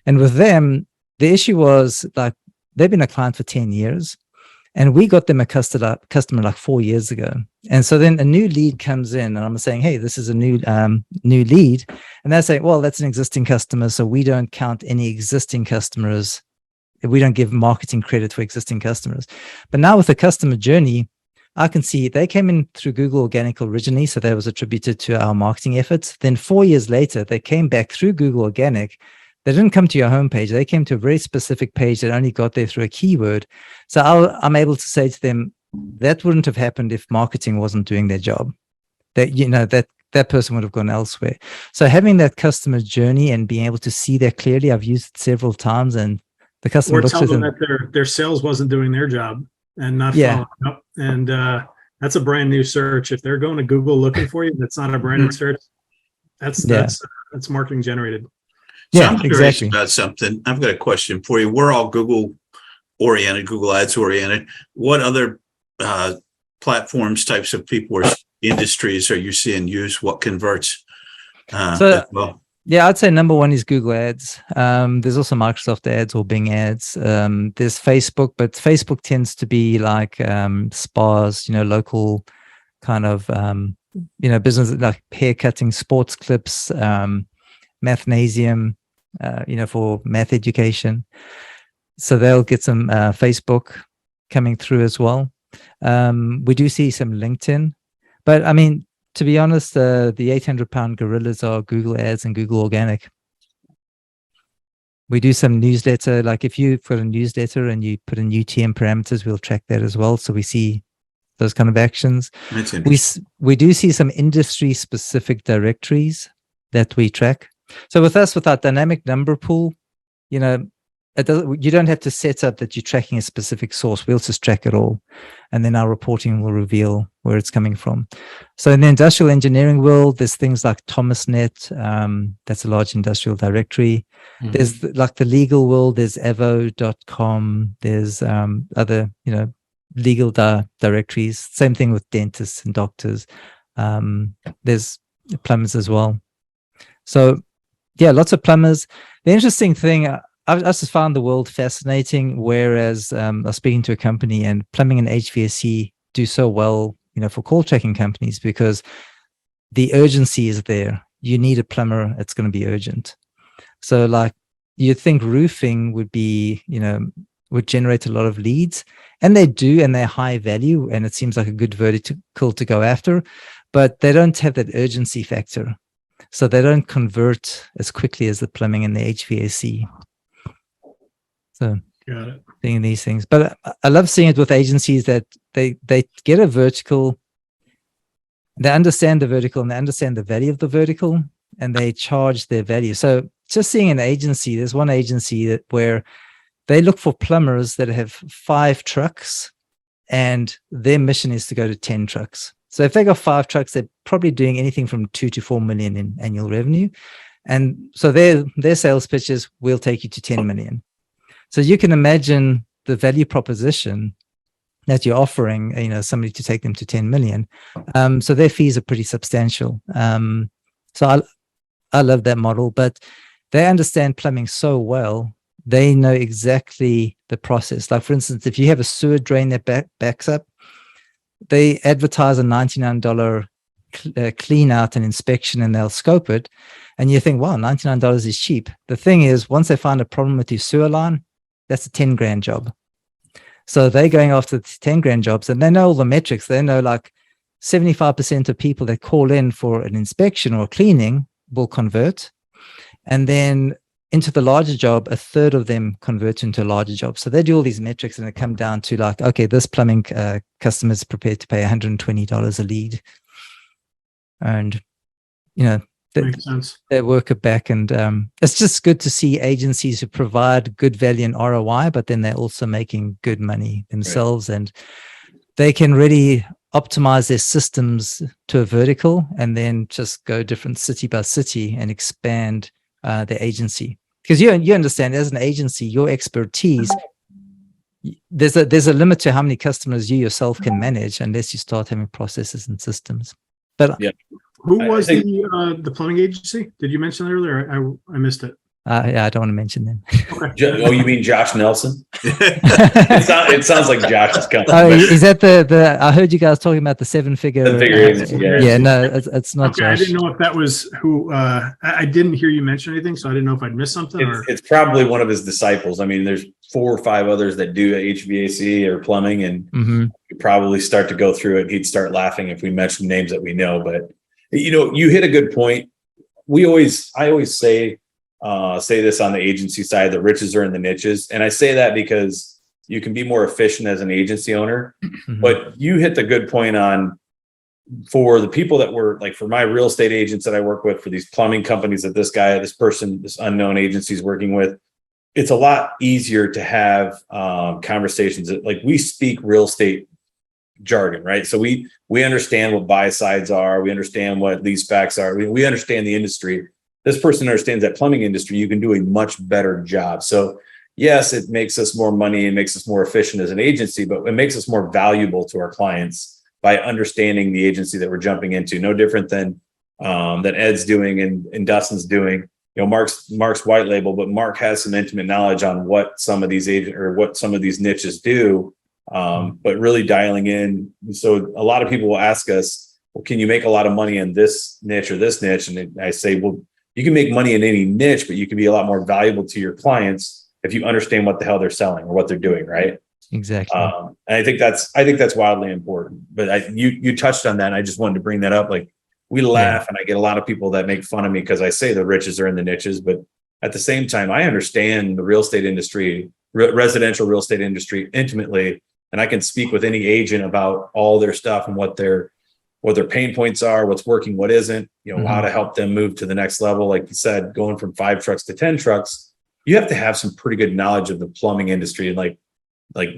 And with them, the issue was like they've been a client for 10 years. And we got them a customer like 4 years ago. And so then a new lead comes in and I'm saying, hey, this is a new lead. And they say, well, that's an existing customer. So we don't count any existing customers. We don't give marketing credit for existing customers. But now with the customer journey, I can see they came in through Google Organic originally. So that was attributed to our marketing efforts. Then 4 years later, they came back through Google Organic. They didn't come to your homepage. They came to a very specific page that only got there through a keyword. So I'm able to say to them, that wouldn't have happened if marketing wasn't doing their job. That person would have gone elsewhere. So having that customer journey and being able to see that clearly, I've used it several times, and the customer or looks tell at them that their sales wasn't doing their job and not following up. And that's a brand new search. If they're going to Google looking for you, that's not a branded search. That's marketing generated. So I'm curious about something. I've got a question for you. We're all Google oriented, Google Ads oriented. What other platforms, types of people or industries are you seeing use? What converts? Yeah, I'd say number one is Google Ads. There's also Microsoft Ads or Bing Ads. There's Facebook, but Facebook tends to be like spas, local kind of, business like hair cutting, sports clips, Mathnasium, for math education. So they'll get some Facebook coming through as well. We do see some LinkedIn, but I mean, to be honest, the 800-pound gorillas are Google Ads and Google Organic. We do some newsletter. Like if you've got a newsletter and you put in UTM parameters, we'll track that as well. So we see those kind of actions. We do see some industry-specific directories that we track. So with us, with our dynamic number pool, you don't have to set up that you're tracking a specific source. We'll just track it all. And then our reporting will reveal where it's coming from. So in the industrial engineering world, there's things like ThomasNet. That's a large industrial directory. Mm-hmm. There's like the legal world, there's avo.com. There's other, legal directories. Same thing with dentists and doctors. There's plumbers as well. So yeah, lots of plumbers. The interesting thing, I just found the world fascinating, whereas I was speaking to a company and plumbing and HVAC do so well, for call tracking companies because the urgency is there. You need a plumber, it's going to be urgent. So like you'd think roofing would be, would generate a lot of leads, and they do, and they're high value, and it seems like a good vertical to go after, but they don't have that urgency factor. So they don't convert as quickly as the plumbing and the HVAC. So seeing these things, but I love seeing it with agencies that they get a vertical, they understand the vertical and they understand the value of the vertical, and they charge their value. So just seeing an agency, there's one agency where they look for plumbers that have 5 trucks and their mission is to go to 10 trucks. So if they got 5 trucks, they're probably doing anything from 2 to 4 million in annual revenue. And so their sales pitches will take you to 10 million. So you can imagine the value proposition that you're offering, somebody to take them to 10 million. So their fees are pretty substantial. So I love that model, but they understand plumbing so well. They know exactly the process. Like for instance, if you have a sewer drain that backs up, they advertise a $99 clean out and inspection, and they'll scope it. And you think, wow, $99 is cheap. The thing is, once they find a problem with your sewer line, that's a 10 grand job. So they're going after the 10 grand jobs, and they know all the metrics. They know like 75% of people that call in for an inspection or cleaning will convert. And then into the larger job, a third of them convert into a larger job. So they do all these metrics, and it come down to like, okay, this plumbing customer is prepared to pay $120 a lead. And, makes sense. They work it back. And it's just good to see agencies who provide good value and ROI, but then they're also making good money themselves. Right. And they can really optimize their systems to a vertical and then just go different city by city and expand their agency. Because you understand, as an agency, your expertise, there's a limit to how many customers you yourself can manage unless you start having processes and systems. But who was the plumbing agency? Did you mention that earlier? I missed it. Yeah, I don't want to mention them. Oh, you mean Josh Nelson? It sounds like Josh is coming. Oh, is that the? I heard you guys talking about the seven-figure. Yeah, no, it's not. Okay, Josh. I didn't know if that was who. I didn't hear you mention anything, so I didn't know if I'd missed something. It's probably one of his disciples. I mean, there's 4 or 5 others that do HVAC or plumbing, and you probably start to go through it. He'd start laughing if we mentioned names that we know. But you hit a good point. I always say this on the agency side: the riches are in the niches, and I say that because you can be more efficient as an agency owner. But you hit the good point on, for the people that were like, for my real estate agents that I work with, for these plumbing companies that this unknown agency is working with, it's a lot easier to have conversations. Like, we speak real estate jargon, right? So we understand what buy sides are. We understand what lease backs are. We understand the industry. This person understands that plumbing industry. You can do a much better job. So yes, it makes us more money and makes us more efficient as an agency, but it makes us more valuable to our clients by understanding the agency that we're jumping into. No different than that Ed's doing and Dustin's doing. Mark's white label, but Mark has some intimate knowledge on what some of these niches do. But really dialing in. So a lot of people will ask us, well, can you make a lot of money in this niche or this niche? And I say, well, you can make money in any niche, but you can be a lot more valuable to your clients if you understand what the hell they're selling or what they're doing, right? Exactly. And I think that's wildly important. But you touched on that, and I just wanted to bring that up. Like, we laugh, and I get a lot of people that make fun of me because I say the riches are in the niches, but at the same time, I understand the real estate industry, residential real estate industry intimately, and I can speak with any agent about all their stuff and what their pain points are, what's working, what isn't, how to help them move to the next level. Like you said, going from 5 trucks to 10 trucks, you have to have some pretty good knowledge of the plumbing industry, and like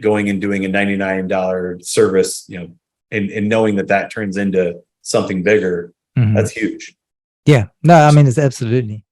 going and doing a $99 service, and knowing that turns into something bigger. That's huge. Yeah, no, I mean, it's absolutely.